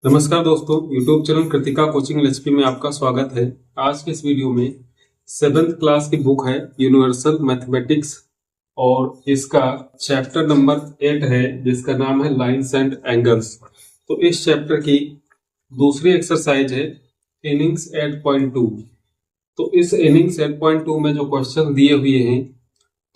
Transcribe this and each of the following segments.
नमस्कार दोस्तों, YouTube channel Kritika coaching LHP में आपका स्वागत है। आज के इस वीडियो में 7th क्लास की बुक है यूनिवर्सल मैथमेटिक्स और इसका चैप्टर नंबर 8 है जिसका नाम है लाइन्स एंड एंगल्स। तो इस चैप्टर की दूसरी एक्सरसाइज है इनिंग्स 8.2। तो इस इनिंग्स 8.2 में जो क्वेश्चन दिए हुए हैं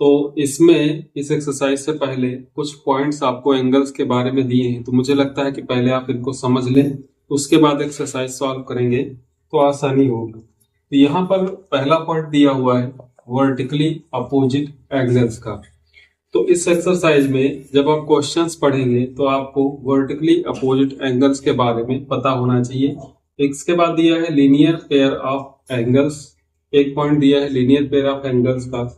तो इसमें इस एक्सरसाइज से पहले कुछ पॉइंट्स आपको एंगल्स के बारे में दिए हैं, तो मुझे लगता है कि पहले आप इनको समझ लें, उसके बाद एक्सरसाइज सॉल्व करेंगे तो आसानी होगी। तो यहाँ पर पहला पॉइंट दिया हुआ है वर्टिकली अपोजिट एंगल्स का। तो इस एक्सरसाइज में जब आप क्वेश्चंस पढ़ेंगे तो आपको वर्टिकली अपोजिट एंगल्स के बारे में पता होना चाहिए। इसके बाद दिया है लीनियर पेयर ऑफ एंगल्स, एक पॉइंट दिया है लीनियर पेयर ऑफ एंगल्स का,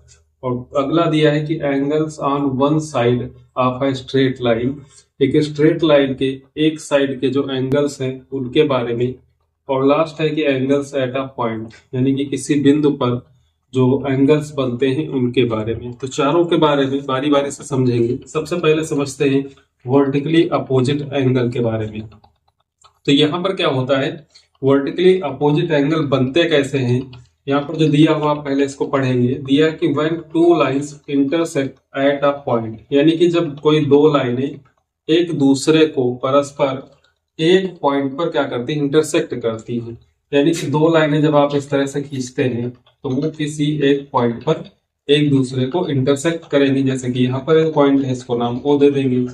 और अगला दिया है कि angles on one side of a straight line, एक स्ट्रेट लाइन के एक साइड के जो एंगल्स हैं उनके बारे में, और लास्ट है कि एंगल्स एट अ पॉइंट यानी कि किसी बिंदु पर जो एंगल्स बनते हैं उनके बारे में। तो चारों के बारे में बारी बारी से समझेंगे। सबसे पहले समझते हैं वर्टिकली अपोजिट एंगल के बारे में। तो यहाँ पर क्या होता है, वर्टिकली अपोजिट एंगल बनते कैसे हैं, यहाँ पर जो दिया हुआ पहले इसको पढ़ेंगे। दिया है कि when two lines intersect at a point, यानी कि जब कोई दो लाइनें एक दूसरे को परस्पर एक पॉइंट पर क्या करती है, इंटरसेक्ट करती हैं। यानी कि दो लाइनें जब आप इस तरह से खींचते हैं तो वो किसी एक पॉइंट पर एक दूसरे को इंटरसेक्ट करेंगी। जैसे कि यहाँ पर एक पॉइंट है, इसको नाम O दे देंगे।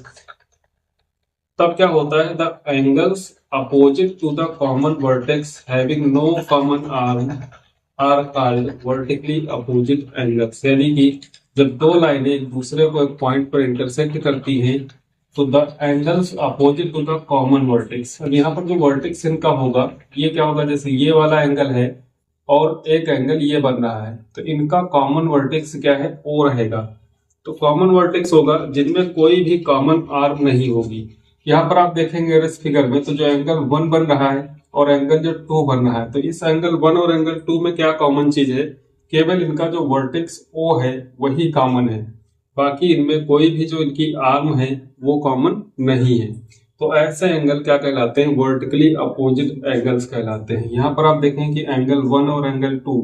तब क्या होता है, the angles opposite to the common vertex having no common arm are called vertically opposite angles. यानी कि जब दो लाइनें एक दूसरे को एक पॉइंट पर इंटरसेक्ट करती हैं तो the angles opposite to the common vertex. अब यहाँ पर जो वर्टेक्स इनका होगा ये क्या होगा, जैसे ये वाला एंगल है और एक एंगल ये बन रहा है, तो इनका कॉमन वर्टेक्स क्या है, O रहेगा। तो कॉमन वर्टेक्स होगा जिनमें कोई भी कॉमन आर्म नहीं होगी। यहाँ पर आप देखेंगे इस फिगर में, तो जो एंगल 1 बन रहा है और एंगल जो 2 बन रहा है, तो इस एंगल 1 और एंगल 2 में क्या कॉमन चीज है, केवल इनका जो वर्टेक्स O है वही कॉमन है। बाकी इनमें कोई भी जो इनकी आर्म है वो कॉमन नहीं है। तो ऐसे एंगल क्या कहलाते हैं, वर्टिकली अपोजिट एंगल्स कहलाते हैं। यहाँ पर आप देखें कि एंगल 1 और एंगल 2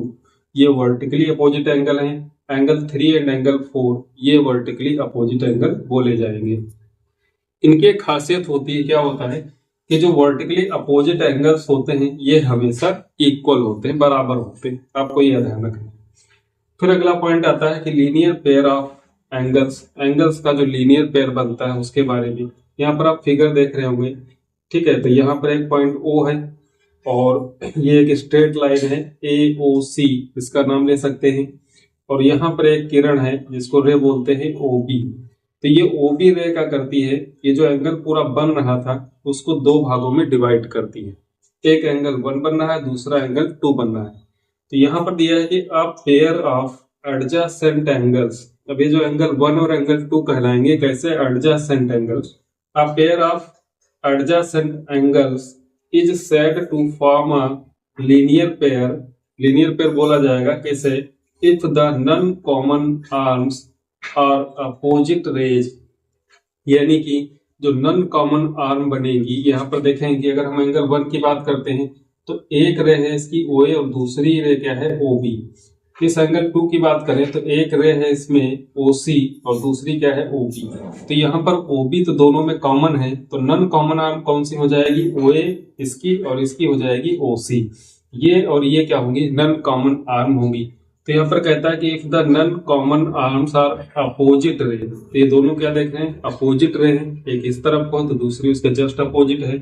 ये वर्टिकली अपोजिट एंगल हैं, एंगल 3 एंड एंगल 4 ये वर्टिकली अपोजिट एंगल बोले जाएंगे। इनकी एक खासियत होती है, क्या होता है कि जो वर्टिकली अपोजिट एंगल्स होते हैं ये हमेशा इक्वल होते हैं, बराबर होते हैं। आपको यह ध्यान रखना। फिर अगला पॉइंट आता है कि linear pair of angles, angles का जो लीनियर पेयर बनता है उसके बारे में। यहाँ पर आप फिगर देख रहे होंगे, ठीक है। तो यहाँ पर एक पॉइंट O है और ये एक स्ट्रेट लाइन है AOC, इसका नाम ले सकते हैं। और यहाँ पर एक किरण है जिसको रे बोलते हैं OB। तो ये OB रे क्या करती है, ये जो एंगल पूरा बन रहा था उसको दो भागों में डिवाइड करती है। एक एंगल 1 बन रहा है, दूसरा एंगल 2 बन रहा है। तो यहाँ पर दिया है कि अ पेयर ऑफ एडजेसेंट एंगल्स। अब ये जो एंगल 1 और एंगल 2 कहलाएंगे कैसे, adjacent angles. A pair of adjacent angles is said to form a linear pair. Linear pair बोला जाएगा कैसे, if the non common arms और अपोजिट रेज, यानी कि जो नॉन कॉमन आर्म बनेगी। यहाँ पर देखेंगे कि अगर हम एंगल 1 की बात करते हैं तो एक रे है इसकी OA और दूसरी रे क्या है, OB। इस एंगल 2 की बात करें तो एक रे है इसमें OC और दूसरी क्या है, OB। तो यहाँ पर OB तो दोनों में कॉमन है, तो नॉन कॉमन आर्म कौन सी हो जाएगी, OA इसकी और इसकी हो जाएगी OC। ये और ये क्या होंगी, नॉन कॉमन आर्म होंगी। तो यहाँ पर कहता है कि if the non common arms are opposite ray, तो ये दोनों क्या देख रहे हैं, अपोजिट रे हैं। एक इस तरफ को तो दूसरी उसके जस्ट अपोजिट है।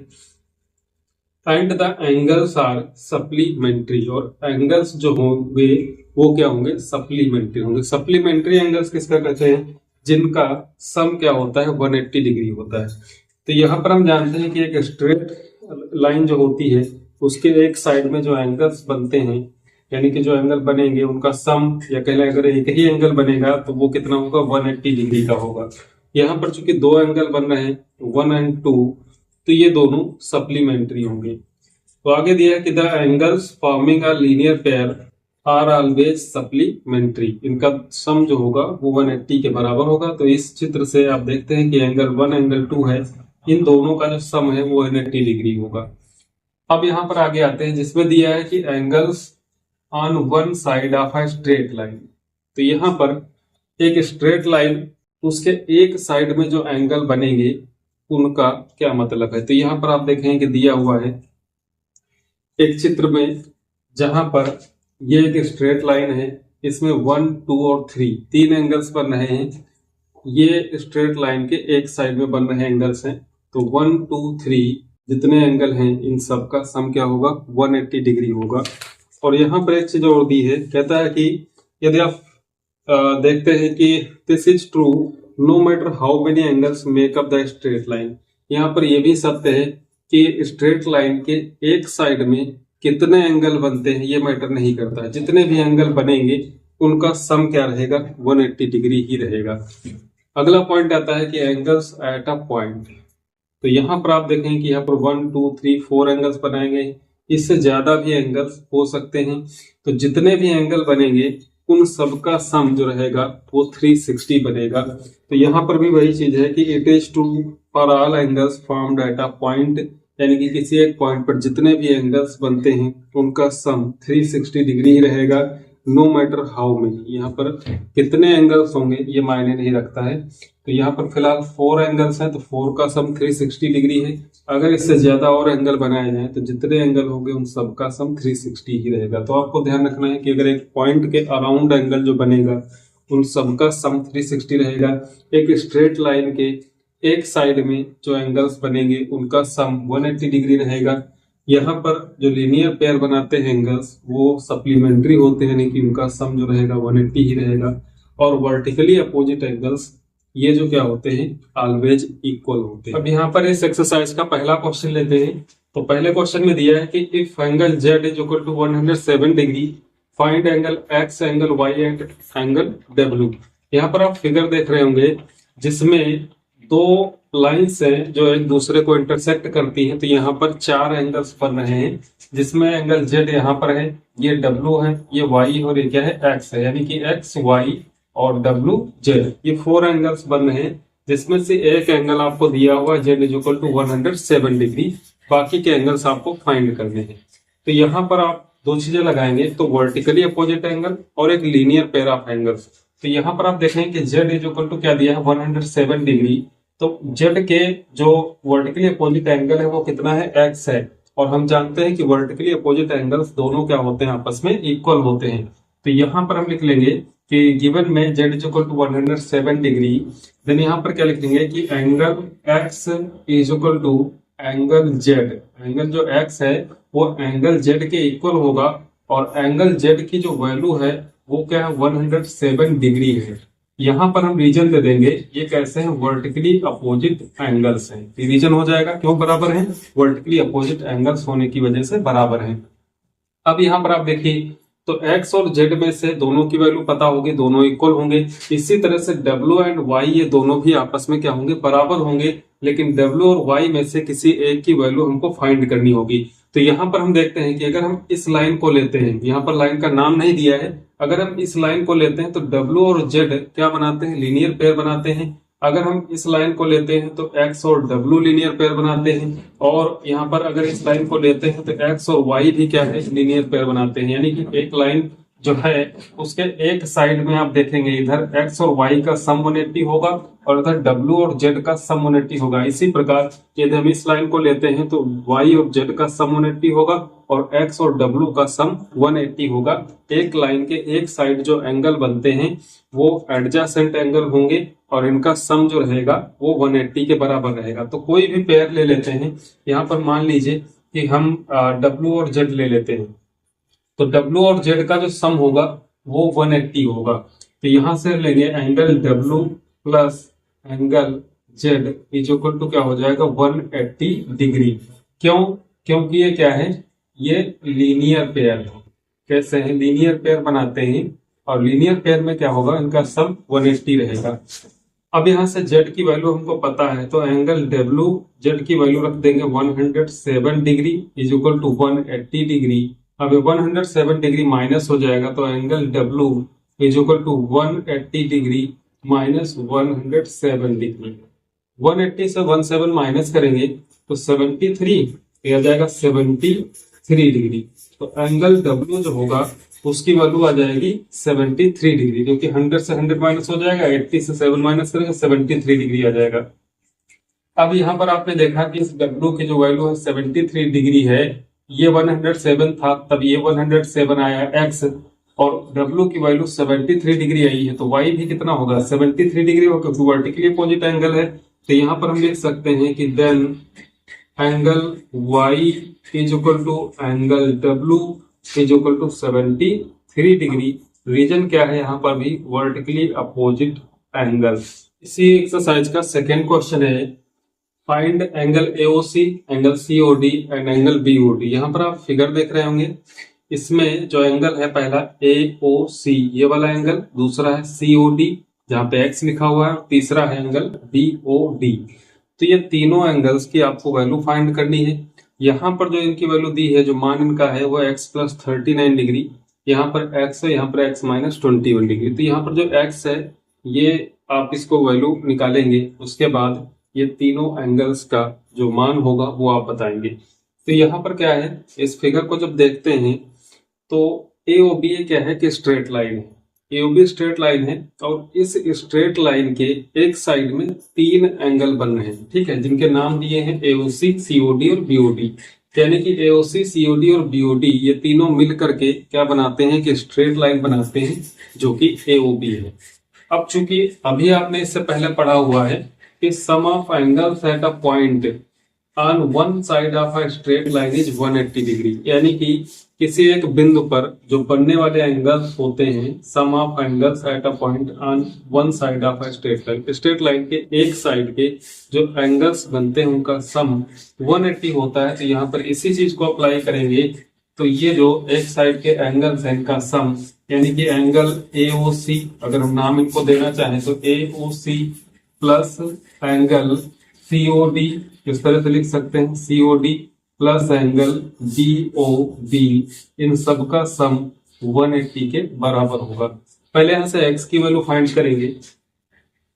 And the angles are supplementary, और एंगल्स जो होंगे वो क्या होंगे, सप्लीमेंट्री होंगे। सप्लीमेंट्री एंगल्स किसका कहते हैं, जिनका सम क्या होता है 180 डिग्री होता है। तो यहाँ पर हम जानते हैं कि एक स्ट्रेट लाइन जो होती है उसके एक साइड में जो एंगल्स बनते हैं, यानी कि जो एंगल बनेंगे उनका सम, या कह लें अगर एक ही एंगल बनेगा तो वो कितना होगा, 180 डिग्री का होगा। यहाँ पर चूंकि दो एंगल बन रहे हैं 1 एंड 2, तो ये दोनों सप्लीमेंट्री होंगे। तो आगे दिया है कि the angles forming a linear pair are always supplementary, इनका सम जो होगा वो 180 के बराबर होगा। तो इस चित्र से आप देखते हैं कि एंगल 1 एंगल 2 है, इन दोनों का जो सम है वो 180 डिग्री होगा। अब यहाँ पर आगे आते हैं जिसमें दिया है कि angles on one side of a straight line. तो यहाँ पर एक स्ट्रेट लाइन, उसके एक साइड में जो एंगल बनेंगे उनका क्या मतलब है। तो यहाँ पर आप देखें कि दिया हुआ है एक चित्र में, जहां पर ये एक स्ट्रेट लाइन है, इसमें 1, 2 और 3 तीन एंगल्स बन रहे हैं। ये स्ट्रेट लाइन के एक साइड में बन रहे एंगल्स हैं। तो 1, 2, 3 जितने एंगल हैं इन सब का सम क्या होगा, 180 डिग्री होगा। और यहाँ पर एक चीज और दी है, कहता है कि यदि आप देखते हैं कि this is true no matter how many angles make up the straight line. यहाँ पर यह भी सत्य है कि स्ट्रेट लाइन के एक साइड में कितने एंगल बनते हैं ये मैटर नहीं करता है, जितने भी एंगल बनेंगे उनका सम क्या रहेगा, 180 डिग्री ही रहेगा। अगला पॉइंट आता है कि एंगल्स एट अ पॉइंट। तो यहाँ पर आप देखें कि यहाँ पर 1, 2, 3, 4 एंगल्स बनाएंगे, इससे ज्यादा भी एंगल्स हो सकते हैं। तो जितने भी एंगल बनेंगे उन सबका सम जो रहेगा वो 360 बनेगा। तो यहाँ पर भी वही चीज है कि it is true for all angles formed at a point, यानी कि किसी एक पॉइंट पर जितने भी एंगल्स बनते हैं उनका सम 360 डिग्री ही रहेगा, नो मैटर हाउ मेनी। यहाँ पर कितने एंगल्स होंगे ये मायने नहीं रखता है। तो यहाँ पर फिलहाल 4 एंगल्स हैं तो 4 का सम 360 डिग्री है। अगर इससे ज्यादा और एंगल बनाए जाएं तो जितने एंगल होंगे उन सबका सम 360 ही रहेगा। तो आपको ध्यान रखना है कि अगर एक पॉइंट के अराउंड एंगल जो बनेगा उन सबका सम 360 रहेगा। एक स्ट्रेट लाइन के एक साइड में जो एंगल्स बनेंगे उनका सम 180 डिग्री रहेगा। यहाँ पर जो लीनियर पेयर बनाते हैं एंगल्स वो सप्लीमेंट्री होते हैं, यानी कि उनका सम जो रहेगा 180 ही रहेगा। और वर्टिकली अपोजिट एंगल्स ये जो क्या होते हैं, ऑलवेज इक्वल होते हैं। अब यहाँ पर इस एक्सरसाइज का पहला क्वेश्चन लेते हैं। तो पहले क्वेश्चन में दिया है कि if angle Z is equal to 107 degree find angle X, angle Y and angle W। यहाँ पर आप फिगर देख रहे होंगे जिसमें दो लाइंस हैं जो एक दूसरे को इंटरसेक्ट करती हैं। तो यहाँ पर 4 एंगल्स बन रहे हैं, जिसमें एंगल Z यहाँ पर है, ये W है, ये Y और ये क्या है, X है, यानी कि X, Y और W, Z, ये 4 एंगल्स बन रहे हैं, जिसमें से एक एंगल आपको दिया हुआ Z is equal to 107 degree, बाकी के एंगल्स आपको फाइंड करने हैं। तो यहाँ पर आप दो चीजें लगाएंगे, तो वर्टिकली अपोजिट एंगल और एक लीनियर पेयर ऑफ एंगल्स। तो यहाँ पर आप देखें कि Z इज इक्वल टू क्या दिया है, 107 डिग्री। तो Z के जो वर्टिकली अपोजिट एंगल है वो कितना है, X है। और हम जानते हैं कि वर्टिकली अपोजिट एंगल्स दोनों क्या होते हैं, आपस में इक्वल होते हैं। तो यहाँ पर हम लिख लेंगे कि गिवन में Z is equal to 107 degree, then यहाँ पर क्या लिख देंगे कि angle X is equal to angle Z। Angle जो X है वो एंगल Z के इक्वल होगा, और एंगल Z की जो वैल्यू है वो क्या है, 107 डिग्री है। यहाँ पर हम रीजन दे देंगे, ये कैसे हैं, वर्टिकली अपोजिट एंगल्स हैं। ये रीजन हो जाएगा, क्यों बराबर हैं, वर्टिकली अपोजिट एंगल्स होने की वजह से बराबर हैं। अब यहाँ पर आप देखिए, तो X और Z में से दोनों की वैल्यू पता होगी, दोनों इक्वल होंगे। इसी तरह से W एंड Y ये दोनों भी आपस में क्या होंगे, बराबर होंगे। लेकिन W और Y में से किसी एक की वैल्यू हमको फाइंड करनी होगी। तो यहाँ पर हम देखते हैं कि अगर हम इस लाइन को लेते हैं, यहाँ पर लाइन का नाम नहीं दिया है, अगर हम इस लाइन को लेते हैं तो W और Z क्या बनाते हैं, लीनियर पेयर बनाते हैं। अगर हम इस लाइन को लेते हैं तो X और W लीनियर पेयर बनाते हैं, और यहाँ पर अगर इस लाइन को लेते हैं तो X और Y भी क्या है, लीनियर पेयर बनाते हैं। यानी कि एक लाइन जो है उसके एक साइड में आप देखेंगे इधर X और Y का सम 180 होगा, और इधर W और Z का सम 180 होगा। इसी प्रकार यदि हम इस लाइन को लेते हैं तो Y और Z का सम 180 होगा, और X और W का सम 180 होगा। एक लाइन के एक साइड जो एंगल बनते हैं वो एडजेसेंट एंगल होंगे, और इनका सम जो रहेगा वो 180 के बराबर रहेगा। तो कोई भी पेयर ले लेते हैं, यहाँ पर मान लीजिए कि हम W और Z ले लेते हैं, तो W और Z का जो सम होगा वो 180 होगा। तो यहां से लेंगे angle W plus angle Z is equal to क्या हो जाएगा, 180 डिग्री। क्यों, क्योंकि ये क्या है, ये लीनियर पेयर है। कैसे है, लीनियर पेयर बनाते हैं, और लीनियर पेयर में क्या होगा, इनका सम 180 रहेगा। अब यहाँ से Z की वैल्यू हमको पता है, तो एंगल W Z की वैल्यू रख देंगे 107 degree is equal to 180 degree. अब 107 डिग्री माइनस हो जाएगा, तो angle W is equal to 180 degree minus 107 degree. 180 से 17 माइनस करेंगे तो 73, ये आ जाएगा 73 डिग्री। तो एंगल डब्ल्यू जो होगा उसकी वैल्यू आ जाएगी 73 डिग्री, क्योंकि 100 से 100 माइनस हो जाएगा, 80 से 7 माइनस करेंगे 73 डिग्री आ जाएगा। अब यहाँ पर आपने देखा कि इस डब्ल्यू की जो वैल्यू है 73 डिग्री है, ये 107 था, तब ये 107 आया एक्स, और डब्ल्यू की वैल्यू 73 डिग्री आई है, तो वाई भी कितना होगा 73 डिग्री होगा, क्योंकि वर्टिकली अपोजिट एंगल है। तो यहाँ पर हम लिख सकते हैं कि then angle Y is equal to angle W is equal to 73 degree. Reason क्या है यहाँ पर भी, वर्टिकली अपोजिट एंगल। इसी एक्सरसाइज का सेकेंड क्वेश्चन है, find angle AOC, angle COD and angle BOD. यहाँ पर आप फिगर देख रहे होंगे, इसमें जो एंगल है पहला एओसी ये वाला एंगल, दूसरा है सीओडी जहाँ पे एक्स लिखा हुआ है, तीसरा है एंगल बीओडी। तो ये तीनों एंगल्स की आपको वैल्यू फाइंड करनी है। यहाँ पर जो इनकी वैल्यू दी है, जो मान इनका है वो एक्स प्लस 39 डिग्री, यहाँ पर एक्स है, यहाँ पर एक्स माइनस 21 डिग्री। तो यहाँ पर जो एक्स है ये आप इसको वैल्यू निकालेंगे, उसके बाद ये तीनों एंगल्स का जो मान होगा वो आप बताएंगे। तो यहाँ पर क्या है, इस फिगर को जब देखते हैं तो एओबी क्या है कि स्ट्रेट लाइन है, एओबी स्ट्रेट लाइन है, और इस स्ट्रेट लाइन के एक साइड में तीन एंगल बन रहे हैं, ठीक है, जिनके नाम दिए हैं एओसी, सीओडी और बीओडी। यानी कि एओसी, सीओडी और बीओडी ये तीनों मिल करके क्या बनाते हैं कि स्ट्रेट लाइन बनाते हैं, जो कि एओबी है। अब चूंकि अभी आपने इससे पहले पढ़ा हुआ है कि sum of angles at a point on one side of a straight line is 180 degree, यानी कि किसी एक बिंदु पर जो बनने वाले एंगल्स होते हैं, sum of angles at a point on one side of a straight line, straight line के एक साइड के जो एंगल्स बनते हैं उनका सम 180 होता है। तो यहाँ पर इसी चीज को अप्लाई करेंगे, तो ये जो एक साइड के एंगल्स हैं इनका सम, यानी कि एंगल एओसी, अगर हम नाम इनको देना चाहें तो एओसी प्लस एंगल सीओडी, इस तरह से लिख सकते हैं सीओडी प्लस एंगल बीओबी, इन सब का सम 180 के बराबर होगा। पहले यहां से x की वैल्यू फाइंड करेंगे।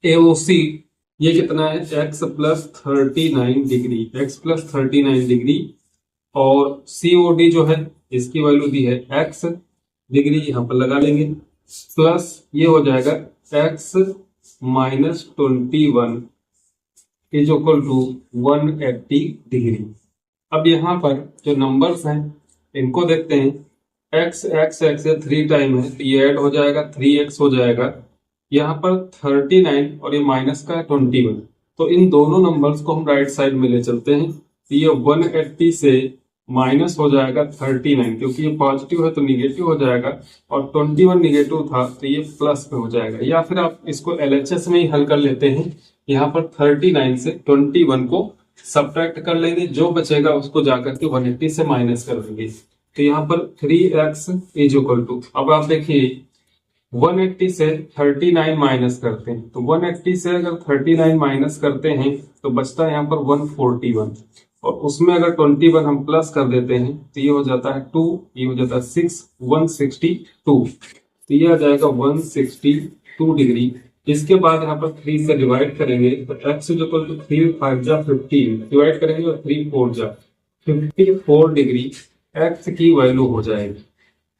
एओसी ये कितना है, x plus 39 degree, x plus 39 degree, और सीओडी जो है इसकी वैल्यू दी है x डिग्री, यहां पर लगा लेंगे, प्लस ये हो जाएगा x minus 21 is equal to 180 degree. अब यहाँ पर जो नंबर्स हैं इनको देखते हैं, x x x 3 टाइम है तो ये ऐड हो जाएगा, 3x हो जाएगा, यहाँ पर 39 और ये माइनस का 21, तो इन दोनों नंबर्स को हम राइट साइड में ले चलते हैं। तो ये 180 से माइनस हो जाएगा 39, क्योंकि ये पॉजिटिव है तो निगेटिव हो जाएगा, और 21 निगेटिव था तो ये प्लस में हो जाएगा। या फिर आप इसको LHS में ही हल कर लेते हैं, यहाँ पर 39 से 21 को सब्ट्रैक्ट कर लेंगे, जो बचेगा उसको जाकर के 180 से माइनस कर देंगे। तो यहाँ पर 3x इज इक्वल टू, अब आप देखिए 180 से 39 माइनस करते हैं, तो 180 से अगर 39 माइनस करते हैं तो बचता है यहाँ पर 141, और उसमें अगर 21 हम प्लस कर देते हैं तो ये हो जाता है 2, ये हो जाता है 6, 162, तो ये आ जाएगा 162 डिग्री। इसके बाद यहाँ पर 3 से डिवाइड करेंगे तो x इज इक्वल टू 3 5 जा 15, डिवाइड करेंगे और 3 4 जा 54 डिग्री x की वैल्यू हो जाएगी।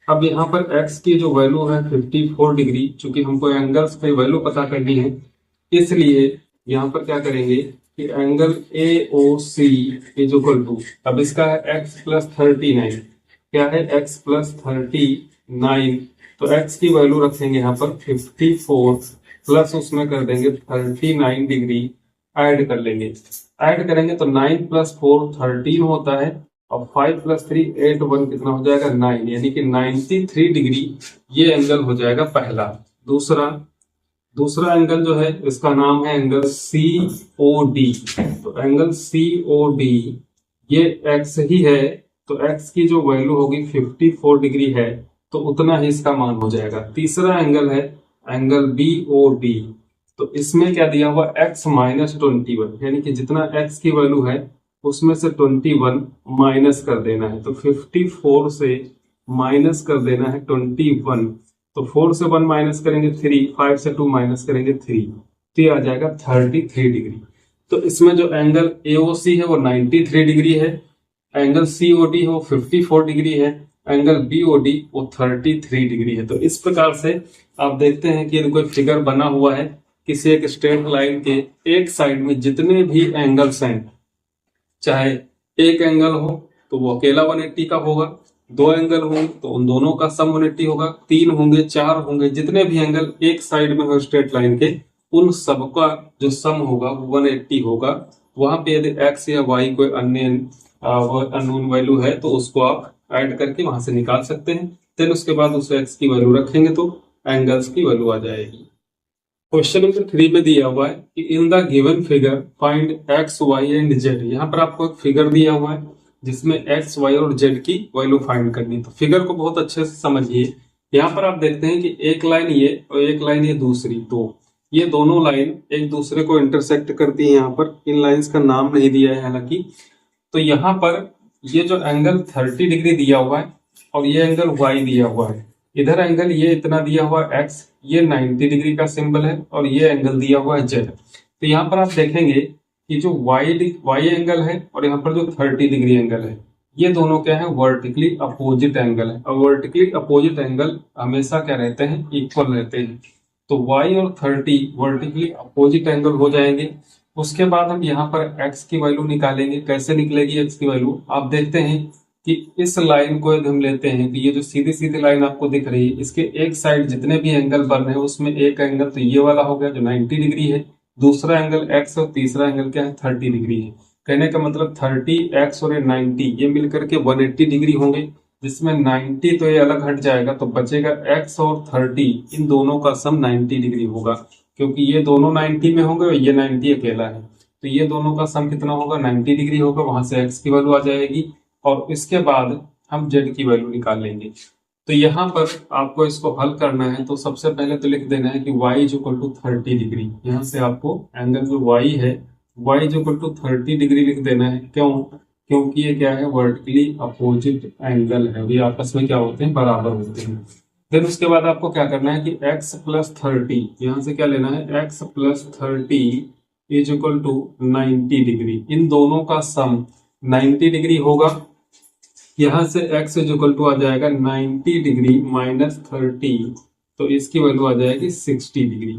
अब यहाँ पर x की जो वैल्यू है 54 डिग्री, चूंकि हमको एंगल्स की वैल्यू पता करनी है, इसलिए यहाँ पर क्या करेंगे कि angle AOC is equal to, अब इसका है x प्लस 39, क्या है x प्लस 39, तो x की वैल्यू रखेंगे यहाँ पर 54 प्लस उसमें कर देंगे 39 डिग्री, ऐड कर लेंगे, ऐड करेंगे तो 9 प्लस 4 13 होता है, और 5 प्लस 3 8 1 कितना हो जाएगा 9, यानी कि 93 डिग्री ये एंगल हो जाएगा पहला। दूसरा एंगल जो है इसका नाम है एंगल COD, तो एंगल COD ये x ही है, तो x की जो वैल्यू होगी 54 डिग्री है, तो उतना ही इसका मान हो जाएगा। तीसरा एंगल है एंगल BOD, तो इसमें क्या दिया हुआ x माइनस 21, यानी कि जितना x की वैल्यू है उसमें से 21 माइनस कर देना है, तो 54 से माइनस कर देना है 21, तो 4 से 1 माइनस करेंगे 3, 5 से 2 माइनस करेंगे 3, तो ये आ जाएगा 33 डिग्री। तो इसमें जो एंगल AOC है वो 93 डिग्री है, एंगल COD है वो 54 डिग्री है, एंगल BOD वो 33 डिग्री है। तो इस प्रकार से आप देखते हैं कि कोई फिगर बना हुआ है, किसी एक स्ट्रेट लाइन के एक साइड में जितने भी एंगल्स हैं, चाहे एक एंगल हो तो वो अकेला 180 का होगा, दो एंगल होंगे तो उन दोनों का सम 180 होगा, तीन होंगे, चार होंगे, जितने भी एंगल एक साइड में हो स्ट्रेट लाइन के, उन सबका जो सम होगा वो 180 होगा। वहां पे यदि x या y कोई अन्य अननोन वैल्यू है तो उसको आप ऐड करके वहां से निकाल सकते हैं। देन उसके बाद उस x की वैल्यू रखेंगे तो एंगल्स की वैल्यू आ जाएगी। क्वेश्चन नंबर 3 में दिया हुआ है कि in the given figure find x, y and z। यहाँ पर आपको एक फिगर दिया हुआ है जिसमें x, y और z की वैल्यू फाइंड करनी है। तो फिगर को बहुत अच्छे से समझिए। यहाँ पर आप देखते हैं कि एक लाइन ये और एक लाइन ये दूसरी, तो ये दोनों लाइन एक दूसरे को इंटरसेक्ट करती है। यहाँ पर इन लाइंस का नाम नहीं दिया है हालांकि। तो यहाँ पर ये जो एंगल 30 डिग्री दिया हुआ है और ये एंगल y दिया हुआ है, इधर एंगल ये इतना दिया हुआ है x, ये 90 डिग्री का सिंबल है और ये एंगल दिया हुआ है z। तो यहाँ पर आप देखेंगे कि जो y एंगल है और यहाँ पर जो 30 डिग्री एंगल है, ये दोनों क्या है, वर्टिकली अपोजिट एंगल है। और वर्टिकली अपोजिट एंगल हमेशा क्या रहते हैं, इक्वल रहते हैं। तो y और 30 वर्टिकली अपोजिट एंगल हो जाएंगे। उसके बाद हम यहाँ पर x की वैल्यू निकालेंगे। कैसे निकलेगी x की वैल्यू, आप देखते हैं कि इस लाइन को यदि हम लेते हैं तो ये जो सीधी सीधी लाइन आपको दिख रही है, इसके एक साइड जितने भी एंगल बन रहे हैं उसमें एक एंगल तो ये वाला हो गया जो 90 डिग्री है, दूसरा एंगल x और तीसरा एंगल क्या है, 30 डिग्री है। कहने का मतलब 30x और 90 ये मिलकर के 180 डिग्री होंगे, जिसमें 90 तो ये अलग हट जाएगा तो बचेगा x और 30, इन दोनों का सम 90 डिग्री होगा, क्योंकि ये दोनों 90 में होंगे और ये 90 अकेला है। तो ये दोनों का सम कितना होगा, 90 डिग्री होगा। वहां से x की वैल्यू आ जाएगी और इसके बाद हम z की वैल्यू निकाल लेंगे। तो यहाँ पर आपको इसको हल करना है तो सबसे पहले तो लिख देना है कि y is equal to 30 degree. यहाँ से आपको एंगल जो y है y is equal to 30 degree लिख देना है। क्यों, क्योंकि ये क्या है, वर्टिकली अपोजिट एंगल है, ये आपस में क्या होते हैं, बराबर होते हैं। देन उसके बाद आपको क्या करना है कि x प्लस 30, यहाँ से क्या लेना है, x plus 30 is equal to 90 degree. इन दोनों का सम 90 डिग्री होगा। यहाँ से x इज इक्वल टू आ जाएगा 90 डिग्री माइनस 30, तो इसकी वैल्यू आ जाएगी 60 डिग्री।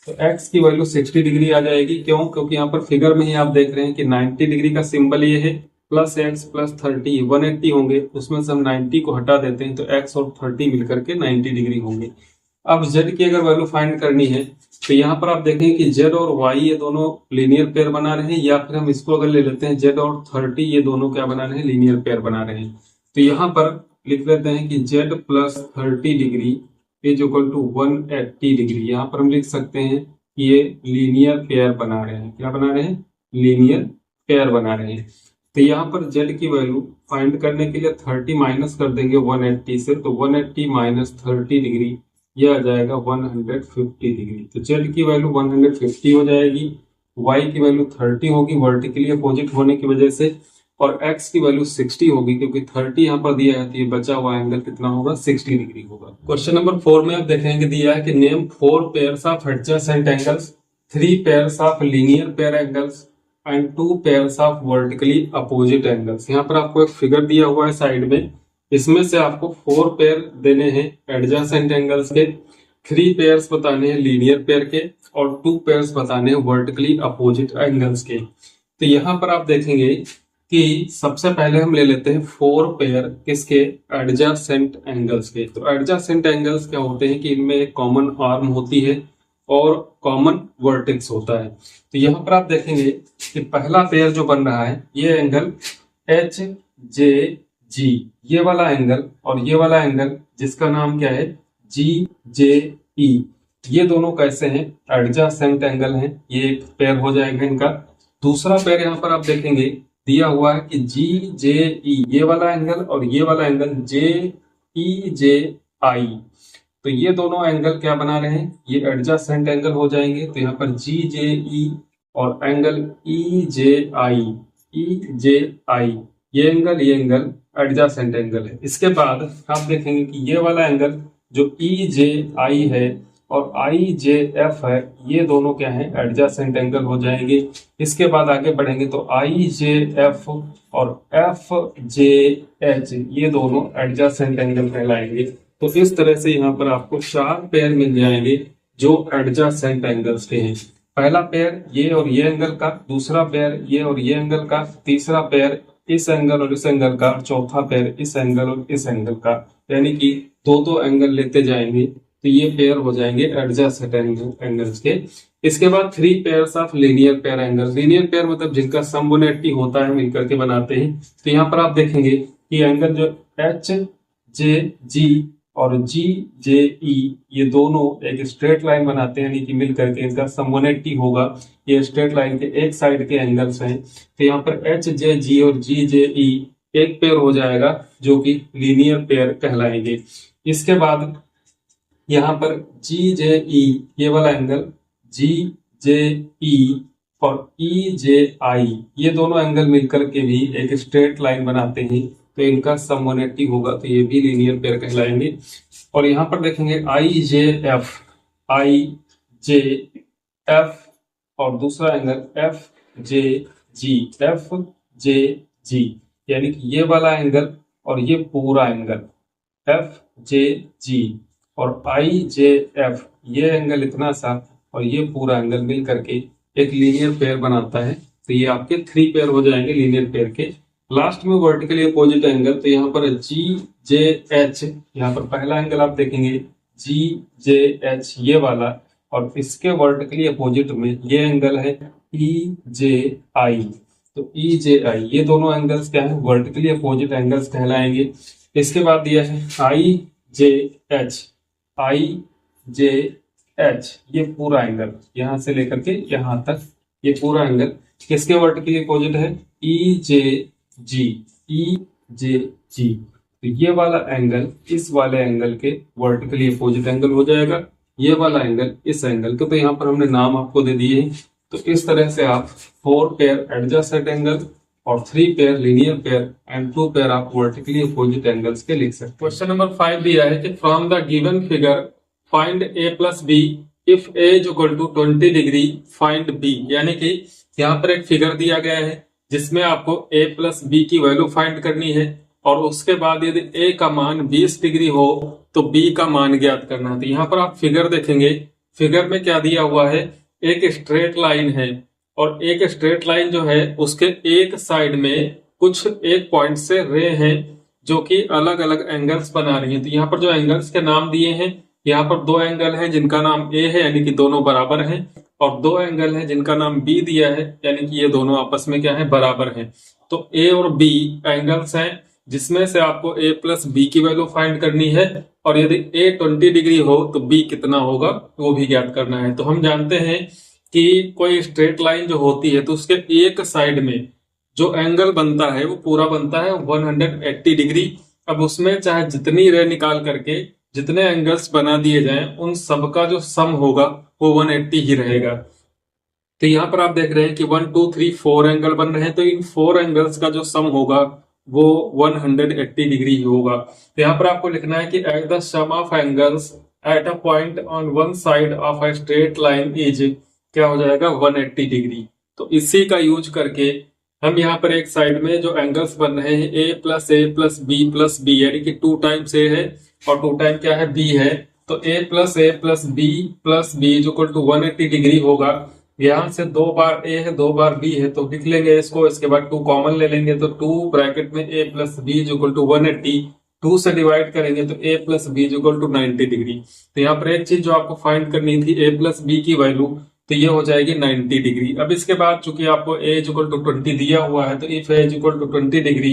तो x की वैल्यू 60 डिग्री आ जाएगी। क्यों, क्योंकि यहाँ पर फिगर में ही आप देख रहे हैं कि 90 डिग्री का सिंबल ये है, प्लस x प्लस 30 180 होंगे, उसमें से हम 90 को हटा देते हैं तो x और 30 मिलकर के 90 डिग्री होंगे। अब z की अगर वैल्यू फाइंड करनी है तो यहाँ पर आप देखें कि z और y ये दोनों लीनियर पेयर बना रहे हैं, या फिर हम इसको अगर ले लेते हैं z और 30 ये दोनों क्या बना रहे हैं, लीनियर पेयर बना रहे हैं। तो यहाँ पर लिख लेते हैं कि z plus 30 degree is equal to 180 degree. यहाँ पर हम लिख सकते हैं कि ये लीनियर पेयर बना रहे हैं। क्या बना रहे हैं, लीनियर पेयर बना रहे हैं। तो यहाँ पर z की वैल्यू फाइंड करने के लिए 30 माइनस कर देंगे 180 से, तो 180 माइनस 30 डिग्री ये आ जाएगा 150 डिग्री। तो z की वैल्यू 150 हो जाएगी, y की वैल्यू 30 होगी वर्टिकली अपोजिट होने की वजह से, और x की वैल्यू 60 होगी क्योंकि 30 यहाँ पर दिया है तो ये बचा हुआ एंगल कितना होगा, 60 डिग्री होगा। क्वेश्चन नंबर 4 में आप देखेंगे दिया है कि name 4 pairs of adjacent angles, 3 pairs of linear pair angles and 2 pairs of vertically opposite angles. यहाँ पर आपको एक फिगर दिया हुआ है साइड में, इसमें से आपको 4 पेयर देने हैं एडजेसेंट एंगल्स के, 3 पेयर्स बताने हैं लीनियर पेयर के और 2 पेयर्स बताने हैं वर्टिकली अपोजिट एंगल्स के। तो यहाँ पर आप देखेंगे कि सबसे पहले हम ले लेते हैं 4 पेयर किसके, एडजेसेंट एंगल्स के। तो एडजेसेंट एंगल्स क्या होते हैं कि इनमें एक कॉमन आर्म होती है और कॉमन वर्टेक्स होता है। तो यहाँ पर आप देखेंगे कि पहला पेयर जो बन रहा है ये एंगल एच जे जी, ये वाला एंगल और ये वाला एंगल जिसका नाम क्या है, जी जे ई, ये दोनों कैसे हैं, एडजेसेंट एंगल हैं। ये एक पेयर हो जाएगा इनका। दूसरा पेयर यहाँ पर आप देखेंगे दिया हुआ है कि जी जे ई, ये वाला एंगल और ये वाला एंगल जे ई जे आई, तो ये दोनों एंगल क्या बना रहे हैं, ये एडजेसेंट एंगल हो जाएंगे। तो यहाँ पर जी जे ई और एंगल ई जे आई, ये एंगल एडजेसेंट एंगल है। इसके बाद आप देखेंगे कि ये वाला एंगल जो ई जे आई है और आई जे एफ है, ये दोनों क्या है, एडजेसेंट एंगल हो जाएंगे। इसके बाद आगे बढ़ेंगे तो आई जे एफ और एफ जे एच, ये दोनों एडजेसेंट एंगल कहलाएंगे। तो इस तरह से यहाँ पर आपको 4 पेयर मिल जाएंगे जो एडजेसेंट एंगल्स के हैं। पहला पेयर ये और ये एंगल का, दूसरा पेयर ये और ये एंगल का, तीसरा पेयर इस एंगल और इस एंगल का, चौथा पेयर इस एंगल और इस एंगल का, यानी कि दो दो एंगल लेते जाएंगे तो ये पेयर हो जाएंगे एडजेसेंट एंगल्स के। इसके बाद 3 pairs of linear pair angle. Linear pair मतलब जिनका सम 180 होता है, मिलकर के बनाते हैं। तो यहाँ पर आप देखेंगे कि एंगल जो एच जे जी और जी जे ई, ये दोनों एक स्ट्रेट लाइन बनाते हैं, यानी कि मिलकर के इनका सम 180 होगा। ये स्ट्रेट लाइन के एक साइड के एंगल्स हैं। तो यहाँ पर एच जे जी और जी जे ई एक पेयर हो जाएगा जो कि लीनियर पेयर कहलाएंगे। इसके बाद यहाँ पर जी जे ई, ये वाला एंगल जी जे ई और ई जे आई, ये दोनों एंगल मिलकर के भी एक स्ट्रेट लाइन बनाते हैं, तो इनका सम 180 होगा, तो ये भी लीनियर पेयर कहलाएंगे। और यहाँ पर देखेंगे आई जे एफ और दूसरा एंगल एफ जे जी, यानी कि ये वाला एंगल और ये पूरा एंगल एफ जे जी और आई जे एफ, ये एंगल इतना सा और ये पूरा एंगल मिल करके एक लीनियर पेयर बनाता है। तो ये आपके 3 पेयर हो जाएंगे लीनियर पेयर के। लास्ट में वर्टिकली अपोजिट एंगल, तो यहाँ पर जी जे एच, यहाँ पर पहला एंगल आप देखेंगे जी जे एच ये वाला, और इसके वर्टिकली अपोजिट में ये एंगल है ई जे आई। तो ई जे आई, ये दोनों एंगल्स क्या है, वर्टिकली अपोजिट एंगल्स कहलाएंगे। इसके बाद दिया है आई जे एच, ये पूरा एंगल यहां से लेकर के यहां तक, ये पूरा एंगल किसके वर्टिकली अपोजिट है, ई जे जी। तो ये वाला एंगल इस वाले एंगल के वर्टिकली अपोजिट एंगल हो जाएगा, ये वाला एंगल इस एंगल के। तो यहाँ पर हमने नाम आपको दे दिए हैं। तो इस तरह से आप 4 पेयर एडजेसेंट एंगल और 3 pair linear pair and 2 pair आप वर्टिकली अपोजिट एंगल्स के लिख सकते हैं। क्वेश्चन नंबर 5 दिया है कि from the given figure find A plus B if A is equal to 20 degree find B. यानी कि यहाँ पर एक फिगर दिया गया है जिसमें आपको ए प्लस बी की वैल्यू फाइंड करनी है, और उसके बाद यदि ए का मान 20 डिग्री हो तो बी का मान ज्ञात करना है। तो यहाँ पर आप फिगर देखेंगे, फिगर में क्या दिया हुआ है, एक स्ट्रेट लाइन है, और एक स्ट्रेट लाइन जो है उसके एक साइड में कुछ एक पॉइंट से रे हैं जो कि अलग अलग एंगल्स बना रही हैं। तो यहाँ पर जो एंगल्स के नाम दिए हैं, यहाँ पर 2 एंगल हैं जिनका नाम ए है, यानी कि दोनों बराबर हैं, और 2 एंगल हैं जिनका नाम बी दिया है, यानी कि ये दोनों आपस में क्या है, बराबर हैं। तो ए और बी एंगल्स हैं जिसमें से आपको ए प्लस बी की वैल्यू फाइंड करनी है, और यदि ए 20 डिग्री हो तो बी कितना होगा वो भी ज्ञात करना है। तो हम जानते हैं कि कोई स्ट्रेट लाइन जो होती है तो उसके एक साइड में जो एंगल बनता है वो पूरा बनता है 180 डिग्री। अब उसमें चाहे जितनी रे निकाल करके जितने एंगल्स बना दिए जाएं, उन सबका जो सम होगा वो 180 ही रहेगा। तो यहाँ पर आप देख रहे हैं कि 1 2 3 4 एंगल बन रहे हैं, तो इन 4 एंगल्स का जो सम होगा वो 180 डिग्री ही होगा। तो यहाँ पर आपको लिखना है कि at the sum of angles at a point on one side of a straight line is, क्या हो जाएगा, 180 डिग्री। तो इसी का यूज करके हम यहाँ पर एक साइड में जो एंगल्स बन रहे हैं ए प्लस बी, यानी कि 2 टाइम्स ए है और 2 टाइम क्या है, बी है। तो ए प्लस बी जो इक्वल टू 180 डिग्री होगा। यहाँ से 2 बार ए है 2 बार बी है, तो लिख लेंगे इसको, इसके बाद 2 कॉमन ले लेंगे, तो 2 ब्रैकेट में ए प्लस बी जो इक्वल टू 180, 2 से डिवाइड करेंगे तो ए प्लस बी जो इक्वल टू 90 डिग्री। तो यहाँ पर एक चीज जो आपको फाइंड करनी थी, ए प्लस बी की वैल्यू, तो ये हो जाएगी 90 डिग्री। अब इसके बाद चूंकि आपको ए इक्वल टू 20 दिया हुआ है, तो if A equal to 20 degree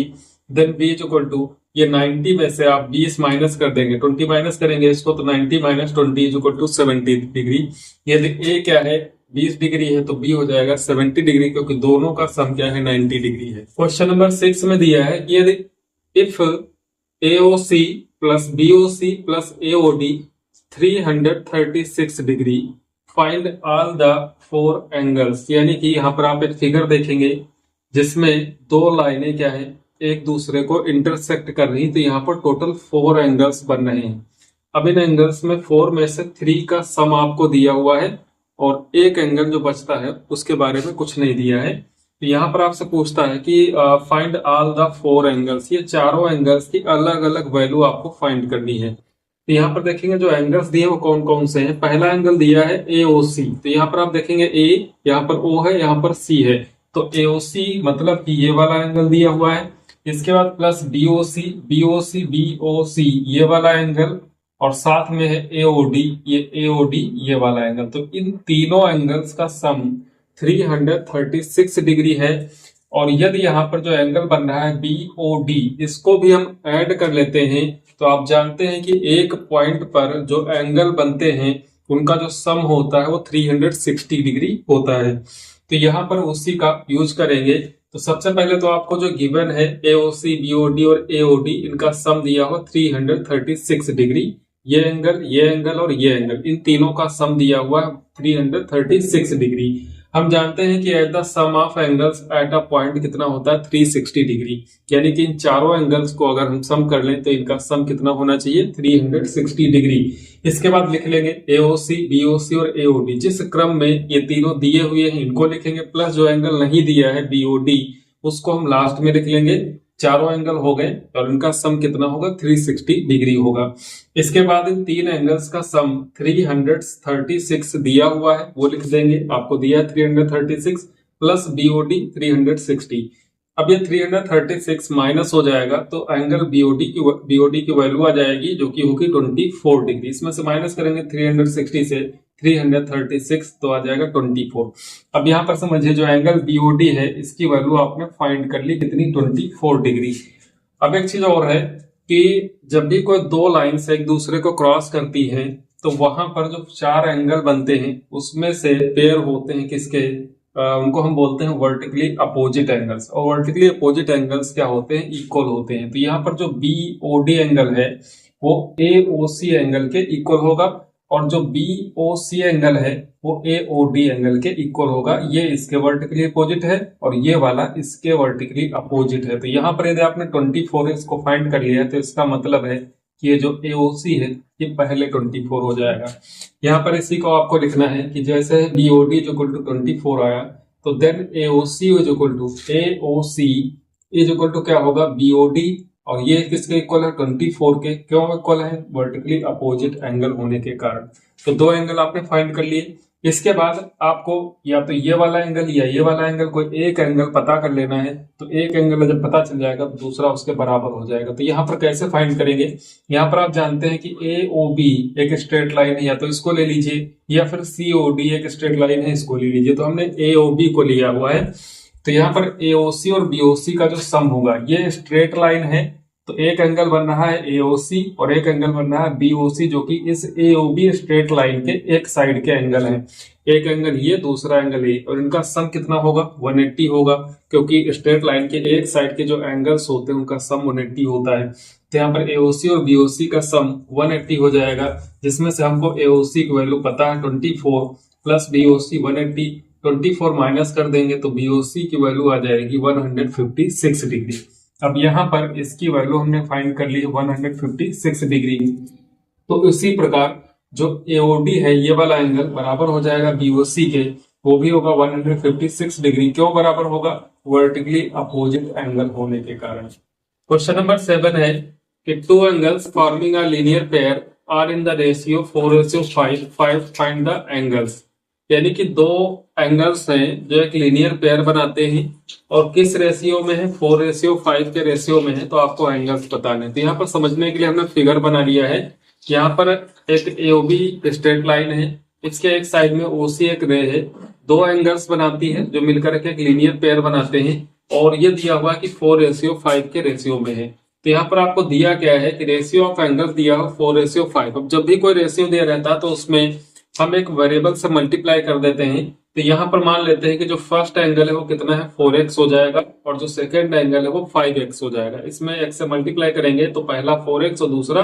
then B equal to, ये 90 में से आप 20 माइनस कर देंगे, 20 माइनस करेंगे इसको, तो 90 माइनस 20 इक्वल टू 70 डिग्री। यदि ए क्या है, 20 डिग्री है, तो बी हो जाएगा 70 डिग्री, क्योंकि दोनों का सम क्या है, 90 डिग्री है। क्वेश्चन नंबर 6 में दिया है कि यदि if AOC plus BOC plus AOD 336 degree find all the 4 angles. यानी कि यहाँ पर आप एक फिगर देखेंगे जिसमें 2 लाइनें क्या है, एक दूसरे को इंटरसेक्ट कर रही, तो यहाँ पर टोटल 4 एंगल्स बन रहे हैं। अब इन एंगल्स में 4 में से 3 का सम आपको दिया हुआ है और एक एंगल जो बचता है उसके बारे में कुछ नहीं दिया है। तो यहाँ पर आपसे पूछता है कि फाइंड ऑल द 4 एंगल्स, ये चारों एंगल्स की अलग अलग वैल्यू आपको फाइंड करनी है। तो यहाँ पर देखेंगे जो एंगल्स दिए वो कौन कौन से हैं। पहला एंगल दिया है AOC, तो यहाँ पर आप देखेंगे A, यहाँ पर O है, यहाँ पर C है, तो AOC मतलब कि ये वाला एंगल दिया हुआ है। इसके बाद प्लस BOC, BOC BOC ये वाला एंगल, और साथ में है AOD, ये AOD ये वाला एंगल। तो इन तीनों एंगल्स का सम 336 डिग्री है। और यदि यहाँ पर जो एंगल बन रहा है BOD, इसको भी हम ऐड कर लेते हैं तो आप जानते हैं कि एक पॉइंट पर जो एंगल बनते हैं उनका जो सम होता है वो 360 डिग्री होता है। तो यहाँ पर उसी का यूज करेंगे। तो सबसे पहले तो आपको जो गिवन है AOC, BOD और AOD, इनका सम दिया हुआ 336 डिग्री। ये एंगल और ये एंगल, इन तीनों का सम दिया हुआ है 336 डिग्री। हम जानते हैं कि at the sum of angles at a point कितना होता है 360 डिग्री, यानी कि इन चारों एंगल्स को अगर हम सम कर लें तो इनका सम कितना होना चाहिए 360 डिग्री। इसके बाद लिख लेंगे AOC, BOC और AOD, जिस क्रम में ये तीनों दिए हुए हैं इनको लिखेंगे, प्लस जो एंगल नहीं दिया है BOD उसको हम लास्ट में लिख लेंगे। चारों एंगल हो गए और इनका सम कितना होगा 360 डिग्री होगा। इसके बाद इन तीन एंगल्स का सम 336 दिया हुआ है, वो लिख देंगे। आपको दिया है 336 प्लस BOD 360। अब ये 336 माइनस हो जाएगा तो एंगल BOD की वैल्यू आ जाएगी जो कि होगी 24 डिग्री। इसमें से माइनस करेंगे 360 से 336 तो आ जाएगा 24। अब यहाँ पर समझिए जो एंगल BOD है इसकी वैल्यू आपने फाइंड कर ली, कितनी 24 डिग्री। अब एक चीज और है कि जब भी कोई दो लाइंस एक दूसरे को क्रॉस करती हैं तो वहां पर जो चार एंगल बनते हैं उसमें से पेयर होते हैं किसके, उनको हम बोलते हैं वर्टिकली अपोजिट एंगल्स। और वर्टिकली अपोजिट एंगल्स क्या होते हैं, इक्वल होते हैं। तो यहाँ पर जो BOD एंगल है वो AOC एंगल के इक्वल होगा और जो BOC एंगल है वो AOD एंगल के इक्वल होगा। ये इसके वर्टिकली अपोजिट है और ये वाला इसके वर्टिकली अपोजिट है। तो यहाँ पर यदि आपने 24 को फाइंड कर लिया है तो इसका मतलब है कि ये जो AOC है ये पहले 24 हो जाएगा। यहाँ पर इसी को आपको लिखना है कि जैसे BOD इज इक्वल टू 24 आया तो then AOC is equal to क्या होगा BOD, और ये किसके इक्वल है 24 के। क्यों इक्वल है, वर्टिकली अपोजिट एंगल होने के कारण। तो दो एंगल आपने फाइंड कर लिए। इसके बाद आपको या तो ये वाला एंगल या ये वाला एंगल, कोई एक एंगल पता कर लेना है। तो एक एंगल जब पता चल जाएगा तो दूसरा उसके बराबर हो जाएगा। तो यहाँ पर कैसे फाइंड करेंगे, यहाँ पर आप जानते हैं कि AOB एक स्ट्रेट लाइन है, या तो इसको ले लीजिए, या फिर COD एक स्ट्रेट लाइन है, इसको ले लीजिए। तो हमने AOB को लिया हुआ है। तो यहाँ पर AOC और BOC का जो सम होगा, ये स्ट्रेट लाइन है तो एक एंगल बन रहा है AOC और एक एंगल बन रहा है BOC, जो कि इस AOB स्ट्रेट लाइन के एक साइड के एंगल हैं। एक एंगल ये, दूसरा एंगल ये, और इनका सम कितना होगा 180 होगा, क्योंकि स्ट्रेट लाइन के एक साइड के जो एंगल्स होते हैं उनका सम 180 होता है। तो यहाँ पर AOC और BOC का सम 180 हो जाएगा, जिसमें से हमको AOC की वैल्यू पता है 24 प्लस BOC 180। 24 माइनस कर देंगे तो BOC की वैल्यू आ जाएगी 156 डिग्री। अब यहाँ पर इसकी वैल्यू हमने फाइंड कर ली 156 डिग्री। तो इसी प्रकार जो AOD है ये वाला एंगल बराबर हो जाएगा BOC के, वो भी होगा 156 डिग्री। क्यों बराबर होगा, वर्टिकली अपोजिट एंगल होने के कारण। क्वेश्चन नंबर 7 है कि two angles forming a linear pair are in the ratio 4:5 find the angles. यानी कि दो एंगल्स हैं जो एक लीनियर पेयर बनाते हैं और किस रेशियो में है 4:5 के रेशियो में है, तो आपको एंगल्स बताने। तो यहाँ पर समझने के लिए हमने फिगर बना लिया है। यहाँ पर एक AOB स्ट्रेट लाइन है, इसके एक साइड में OC एक रे है, दो एंगल्स बनाती है जो मिलकर के एक लीनियर पेयर बनाते हैं, और ये दिया हुआ कि 4:5 के रेशियो में है। तो यहाँ पर आपको दिया क्या है कि रेशियो ऑफ एंगल्स दिया हो 4:5। अब जब भी कोई रेशियो दिया रहता है तो उसमें हम एक वेरिएबल से मल्टीप्लाई कर देते हैं। तो यहाँ पर मान लेते हैं कि जो फर्स्ट एंगल है वो कितना है 4x हो जाएगा और जो सेकंड एंगल है वो 5x हो जाएगा। इसमें x से मल्टीप्लाई करेंगे तो पहला 4x और दूसरा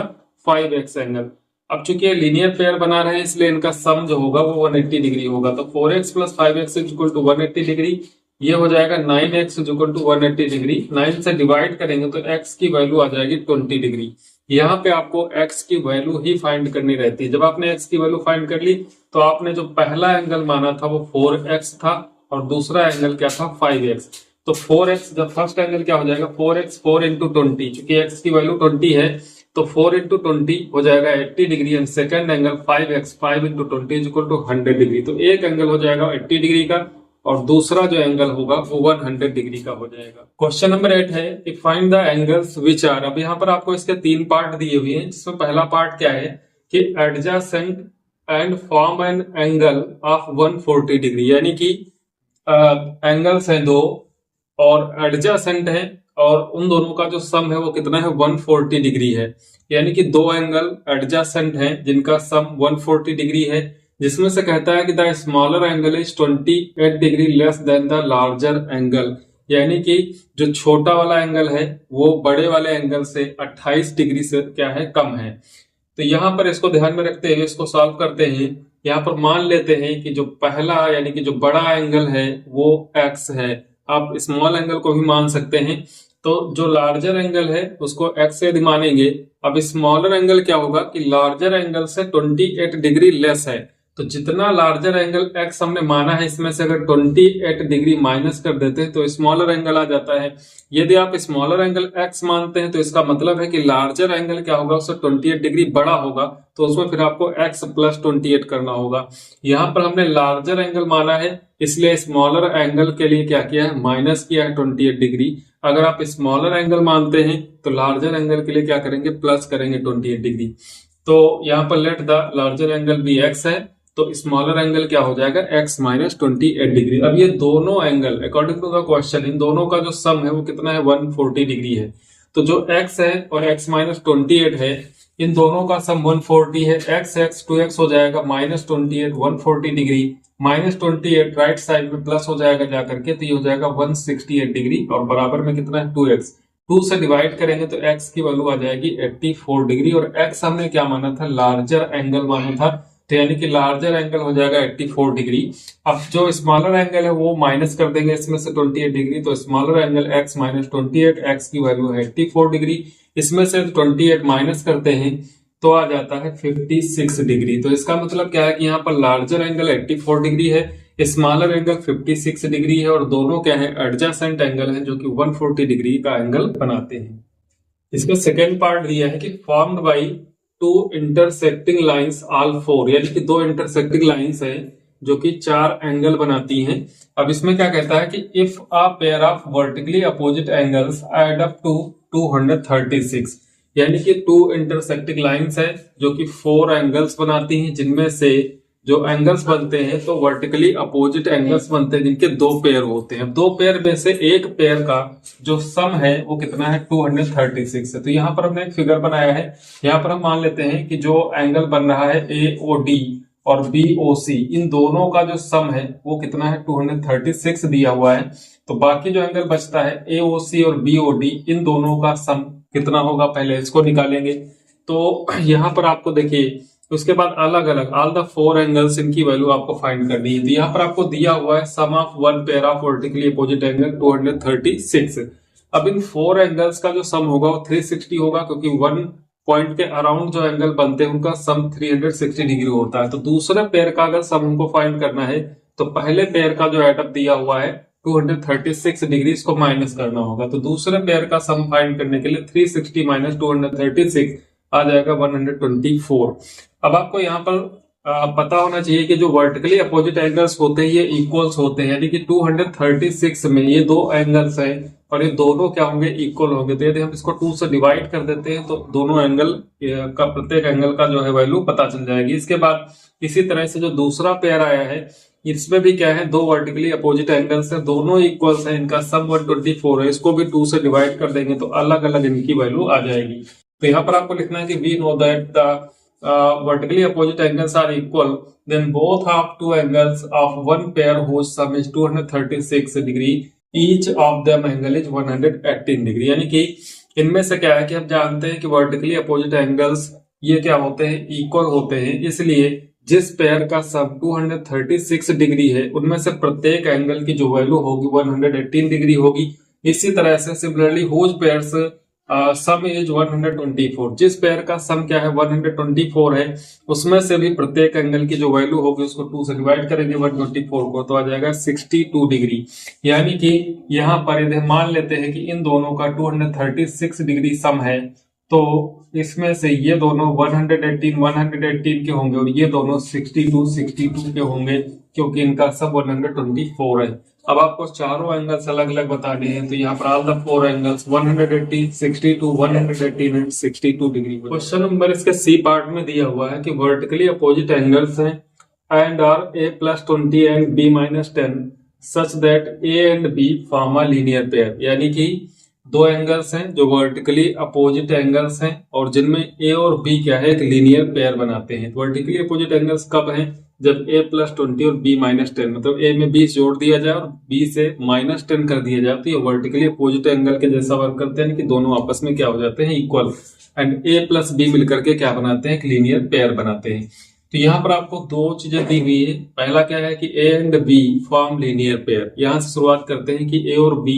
5x एंगल। अब चूंकि ये लीनियर पेयर बना रहे हैं इसलिए इनका सम जो होगा वो 180 डिग्री होगा। तो 4x plus 5x equal to 180 degree, ये हो जाएगा 9x इक्वल टू 180 डिग्री। 9 से डिवाइड करेंगे तो x की वैल्यू आ जाएगी 20 डिग्री। यहाँ पे आपको x की वैल्यू ही फाइंड करनी रहती है। जब आपने x की वैल्यू फाइंड कर ली तो आपने जो पहला एंगल माना था वो 4x था और दूसरा एंगल क्या था 5x। तो 4x जब फर्स्ट एंगल क्या हो जाएगा 4x 4 इंटू 20, चूंकि x की वैल्यू 20 है तो 4 इंटू 20 हो जाएगा 80 degree and second angle 5x 5 into 20 is equal to 100 degree. तो एक एंगल हो जाएगा 80 डिग्री का और दूसरा जो एंगल होगा वो 100 डिग्री का हो जाएगा। क्वेश्चन नंबर 8 है कि find the angles which are. अब यहाँ पर आपको इसके 3 पार्ट दिए हुए हैं, जिसमें पहला पार्ट क्या है कि adjacent and form an angle of 140 degree, यानी कि एंगल्स हैं दो और एडजेसेंट है और उन दोनों का जो सम है वो कितना है 140 डिग्री है। यानी कि दो एंगल एडजेसेंट हैं जिनका सम 140 डिग्री है, जिसमें से कहता है कि the smaller angle is 28 degree less than the larger angle, यानी कि जो छोटा वाला एंगल है वो बड़े वाले एंगल से 28 डिग्री से क्या है कम है। तो यहाँ पर इसको ध्यान में रखते हुए इसको सॉल्व करते हैं। यहाँ पर मान लेते हैं कि जो पहला यानी कि जो बड़ा एंगल है वो x है, आप स्मॉल एंगल को भी मान सकते हैं। तो जो लार्जर एंगल है उसको x से मानेंगे। अब स्मॉलर एंगल क्या होगा कि लार्जर एंगल से 28 डिग्री लेस है, तो जितना लार्जर एंगल x हमने माना है इसमें से अगर 28 डिग्री माइनस कर देते हैं तो स्मॉलर एंगल आ जाता है। यदि आप स्मॉलर एंगल x मानते हैं तो इसका मतलब है कि लार्जर एंगल क्या होगा उससे 28 डिग्री बड़ा होगा, तो उसमें फिर आपको x प्लस 28 करना होगा। यहाँ पर हमने लार्जर एंगल माना है इसलिए स्मॉलर एंगल के लिए क्या किया है माइनस किया है 28 डिग्री। अगर आप स्मॉलर एंगल मानते हैं तो लार्जर एंगल के लिए क्या करेंगे प्लस करेंगे 28 डिग्री। तो यहाँ पर लेट द लार्जर एंगल भी x है तो स्मॉलर एंगल क्या हो जाएगा x माइनस 28 डिग्री। अब ये दोनों angle according to the question इन दोनों का जो सम है वो कितना है 140 डिग्री है। तो जो x है और x माइनस 28 है इन दोनों का सम 140 है। x 2x हो जाएगा minus 28 140 degree minus 28 right side में प्लस हो जाएगा जाकर के, तो ये हो जाएगा 168 डिग्री और बराबर में कितना है 2x। 2 से डिवाइड करेंगे तो x की वैल्यू आ जाएगी 84 डिग्री और x हमने क्या माना था लार्जर एंगल माना था, तो यानी कि लार्जर एंगल हो जाएगा 84 डिग्री। अब जो स्मॉलर एंगल है वो माइनस कर देंगे इसमें से 28 डिग्री, तो smaller angle x minus 28 x की वैल्यू है 84 डिग्री, इसमें से 28 माइनस करते हैं तो आ जाता है 56 डिग्री। तो इसका मतलब क्या है कि यहाँ पर लार्जर एंगल 84 डिग्री है, स्मॉलर एंगल 56 डिग्री है और दोनों क्या है एडजेसेंट एंगल है जो कि 140 डिग्री का एंगल बनाते हैं। इसका सेकेंड पार्ट दिया है कि formed by two intersecting lines all four, यानी कि दो इंटरसेक्टिंग लाइंस है जो कि 4 एंगल बनाती हैं। अब इसमें क्या कहता है कि if a pair of vertically opposite angles add up to 236, यानी कि 2 इंटरसेक्टिंग लाइंस है जो कि 4 एंगल्स बनाती हैं, जिनमें से जो एंगल्स बनते हैं तो वर्टिकली अपोजिट एंगल्स बनते हैं जिनके 2 पेयर होते हैं। 2 पेयर में से एक पेयर का जो सम है वो कितना है 236 है। तो यहाँ पर हमने एक फिगर बनाया है, यहाँ पर हम मान लेते हैं कि जो एंगल बन रहा है AOD और BOC इन दोनों का जो सम है वो कितना है 236 दिया हुआ है। तो बाकी जो एंगल बचता है AOC और BOD इन दोनों का सम कितना होगा पहले इसको निकालेंगे। तो यहाँ पर आपको देखिए उसके बाद अलग अलग ऑल द 4 एंगल्स इनकी वैल्यू आपको फाइंड करनी है। तो यहाँ पर आपको दिया हुआ है sum of one pair of vertically opposite angle 236। अब इन 4 एंगल्स का जो सम होगा वो 360 होगा, क्योंकि 1 पॉइंट के अराउंड जो एंगल बनते हैं उनका सम 360 डिग्री होता है। तो दूसरे पेयर का अगर सम हमको फाइंड करना है तो पहले पेयर का जो एडअप दिया हुआ है 236 डिग्री इसको माइनस करना होगा। तो दूसरे पेयर का सम फाइंड करने के लिए 360 माइनस 236 आ जाएगा 124। अब आपको यहाँ पर पता होना चाहिए कि जो वर्टिकली अपोजिट एंगल्स होते हैं ये इक्वल्स होते हैं, यानी कि 236 में ये 2 एंगल्स हैं और ये दोनों क्या होंगे इक्वल होंगे। तो यदि हम इसको 2 से डिवाइड कर देते हैं तो दोनों एंगल का प्रत्येक एंगल का जो है वैल्यू पता चल जाएगी। इसके बाद इसी तरह से जो दूसरा पेयर आया है इसमें भी क्या है 2 वर्टिकली अपोजिट एंगल्स है, दोनों इक्वल्स हैं, इनका सम 124 है, इसको भी 2 से डिवाइड कर देंगे तो अलग अलग इनकी वैल्यू आ जाएगी। तो यहाँ पर आपको लिखना है कि we know that the vertically opposite angles are equal, then both of 2 angles of one pair whose sum is 236 degree, each of them angle is 118 degree। यानी कि इनमें से क्या है कि हम जानते हैं कि वर्टिकली अपोजिट एंगल्स ये क्या होते हैं इक्वल होते हैं, इसलिए जिस पेयर का सम 236 डिग्री है उनमें से प्रत्येक एंगल की जो वैल्यू होगी 118 डिग्री होगी। इसी तरह से similarly whose pairs sum is 124। जिस पेयर का सम क्या है 124 है, उसमें से भी प्रत्येक एंगल की जो वैल्यू होगी उसको 2 से डिवाइड करेंगे 124 को, तो आ जाएगा 62 डिग्री। यानी कि यहाँ पर यदि मान लेते हैं कि इन दोनों का 236 डिग्री सम है, तो इसमें से ये दोनों 118 के होंगे और ये दोनों 62 के होंगे, क्योंकि इनका सब 124 है। अब आपको चारों एंगल्स अलग अलग बताने हैं, तो यहाँ पर all the 4 angles 180, 62, 118 and 62 degree. Question number इसके सी पार्ट में दिया हुआ है कि वर्टिकली अपोजिट एंगल्स हैं and are a+20 and b-10 such that a and b form a linear pair. यानी कि दो एंगल्स हैं जो वर्टिकली अपोजिट एंगल्स हैं और जिनमें ए और बी क्या है, एक लीनियर पेयर बनाते हैं। वर्टिकली अपोजिट एंगल्स कब हैं? जब a+20 और b-10, मतलब a में 20 जोड़ दिया जाए और b से -10 कर दिया जाए, तो ये वर्टिकली अपोजिट एंगल के जैसा वर्क करते हैं कि दोनों आपस में क्या हो जाते हैं, equal. And a plus b मिलकर के क्या बनाते हैं, एक लीनियर पेयर बनाते हैं। तो यहाँ पर आपको दो चीजें दी हुई है। पहला क्या है कि a and b form linear pair. यहाँ से शुरुआत करते हैं कि a और b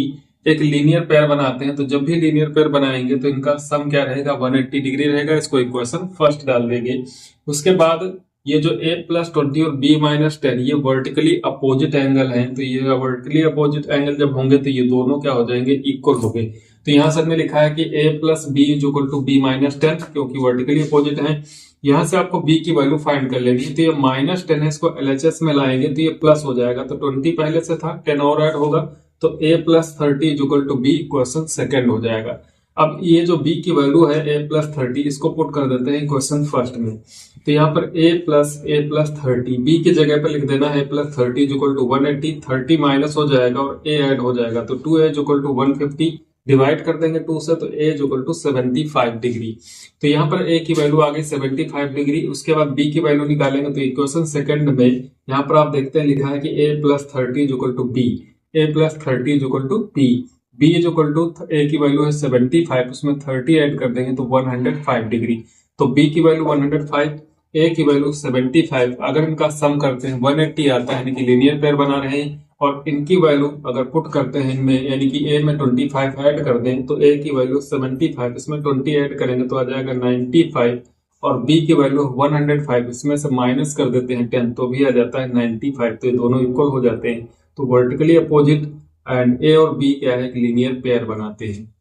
एक लीनियर पेयर बनाते हैं, तो जब भी लीनियर पेयर बनाएंगे तो इनका सम क्या रहेगा, 180 डिग्री रहेगा। इसको इक्वेशन फर्स्ट डाल देंगे। उसके बाद ये जो a+20 और b-10 ये वर्टिकली अपोजिट एंगल हैं, तो ये वर्टिकली अपोजिट एंगल जब होंगे तो ये दोनों क्या हो जाएंगे, इक्वल हो गए। तो यहाँ से हमने लिखा है कि a+b=b-10, क्योंकि वर्टिकली अपोजिट है। यहाँ से आपको b की वैल्यू फाइंड कर लेनी है, तो ये -10 है, इसको LHS में लाएंगे तो ये प्लस हो जाएगा। तो 20 पहले से था, 10 और ऐड होगा, तो a+30=b इक्वेशन सेकेंड हो जाएगा। अब ये जो b की वैल्यू है a+30, इसको पुट कर देते हैं इक्वेशन फर्स्ट में। तो यहाँ पर a+30 b की जगह पर लिख देना है a+30=180, 30 माइनस हो जाएगा और a ऐड हो जाएगा, तो 2a=150 डिवाइड कर देंगे 2 से, तो a=75 डिग्री। तो यहाँ पर a की वैल्यू आ गई 75 डिग्री। उसके बाद b की वैल्यू निकालेंगे, तो इक्वेशन सेकंड में यहाँ पर आप देखते हैं लिखा है कि a+30=b, a+30=b, b a की वैल्यू है 75, उसमें 30 ऐड कर देंगे तो 105 डिग्री। तो b की वैल्यू 105, a की वैल्यू 75। अगर इनका सम करते हैं 180 आता है, यानी कि लीनियर पेयर बना रहे हैं। और इनकी वैल्यू अगर पुट करते हैं इनमें, यानी कि a में 25 ऐड कर दें तो a की वैल्यू 75, इसमें 20 ऐड करेंगे तो आ जाएगा 95, और b की वैल्यू 105, इसमें से माइनस कर देते हैं 10 तो भी आ जाता है 95। तो ये दोनों इक्वल हो जाते हैं। तो वर्टिकली अपोजिट एंड a और b क्या है, एक लीनियर पेयर बनाते हैं।